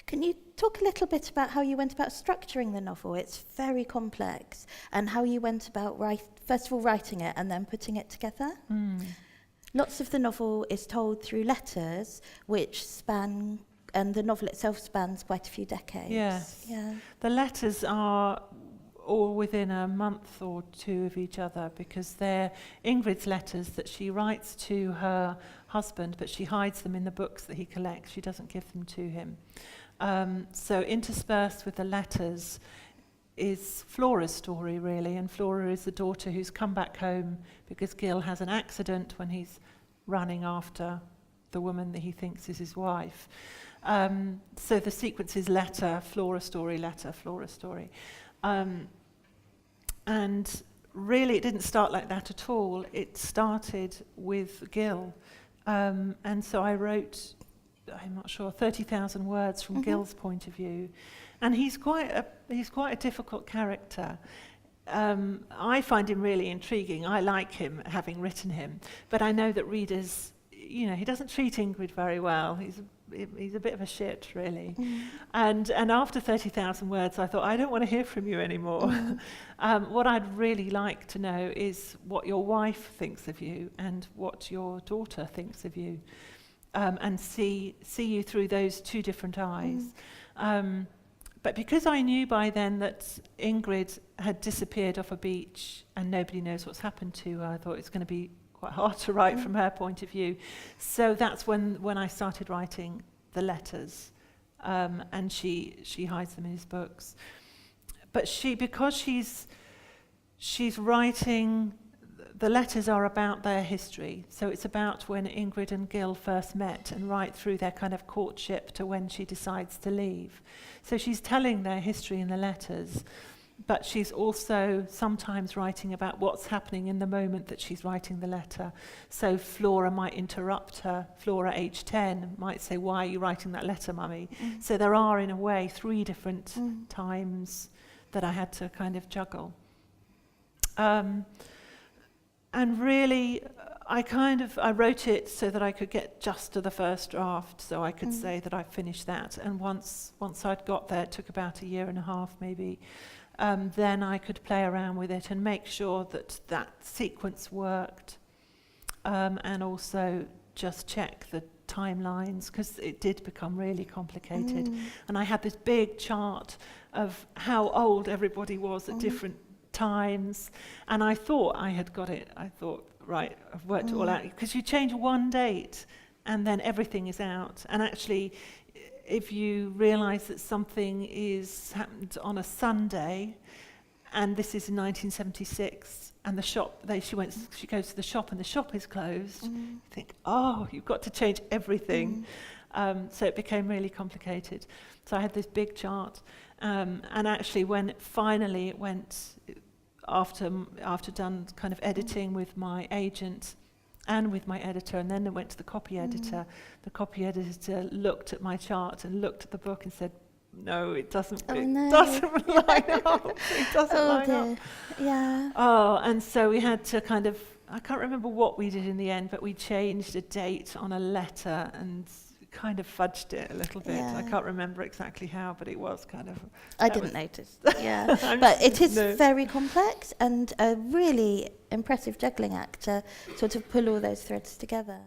Can you talk a little bit about how you went about structuring the novel? It's very complex, and how you went about first of all writing it and then putting it together. Lots of the novel is told through letters, which span, and the novel itself spans quite a few decades. Yes. Yeah. The letters are all within a month or two of each other, because they're Ingrid's letters that she writes to her husband, but she hides them in the books that he collects. She doesn't give them to him. So interspersed with the letters is Flora's story, really, and Flora is the daughter who's come back home because Gil has an accident when he's running after the woman that he thinks is his wife. So the sequence is letter, Flora story, letter, Flora story. And really it didn't start like that at all. It started with Gil. And so I wrote, I'm not sure, 30,000 words from Gil's point of view. And he's quite a difficult character. I find him really intriguing. I like him, having written him. But I know that readers, he doesn't treat Ingrid very well. He's a bit of a shit, really. And after 30,000 words, I thought, I don't want to hear from you anymore. What I'd really like to know is what your wife thinks of you and what your daughter thinks of you, and see you through those two different eyes. But because I knew by then that Ingrid had disappeared off a beach and nobody knows what's happened to her, I thought it's going to be quite hard to write from her point of view. So that's when I started writing the letters, and she hides them in his books. But because she's writing, the letters are about their history. So it's about when Ingrid and Gil first met and right through their kind of courtship to when she decides to leave. So she's telling their history in the letters, but she's also sometimes writing about what's happening in the moment that she's writing the letter. So Flora might interrupt her. Flora, age 10, might say, "Why are you writing that letter, Mummy?" So there are, in a way, 3 different times that I had to kind of juggle. And really, I wrote it so that I could get just to the first draft, so I could say that I finished that. And once I'd got there, it took about a year and a half maybe, then I could play around with it and make sure that sequence worked, and also just check the timelines, because it did become really complicated. And I had this big chart of how old everybody was at different times, and I thought I had got it. I thought, right, I've worked it all out, because you change one date and then everything is out. And actually, if you realize that something is happened on a Sunday, and this is in 1976, and the shop, she goes to the shop and the shop is closed, you think, oh, you've got to change everything. So it became really complicated. So I had this big chart, and actually when finally it went, after done kind of editing with my agent and with my editor, and then it went to the copy editor. The copy editor looked at my chart and looked at the book and said, "No, it doesn't. Doesn't line up. It doesn't line up." Yeah. Oh, and so we had to kind of, I can't remember what we did in the end, but we changed a date on a letter and kind of fudged it a little bit. Yeah. I can't remember exactly how, but it was kind of... I didn't notice. Yeah. But it is very complex, and a really impressive juggling act to sort of pull all those threads together.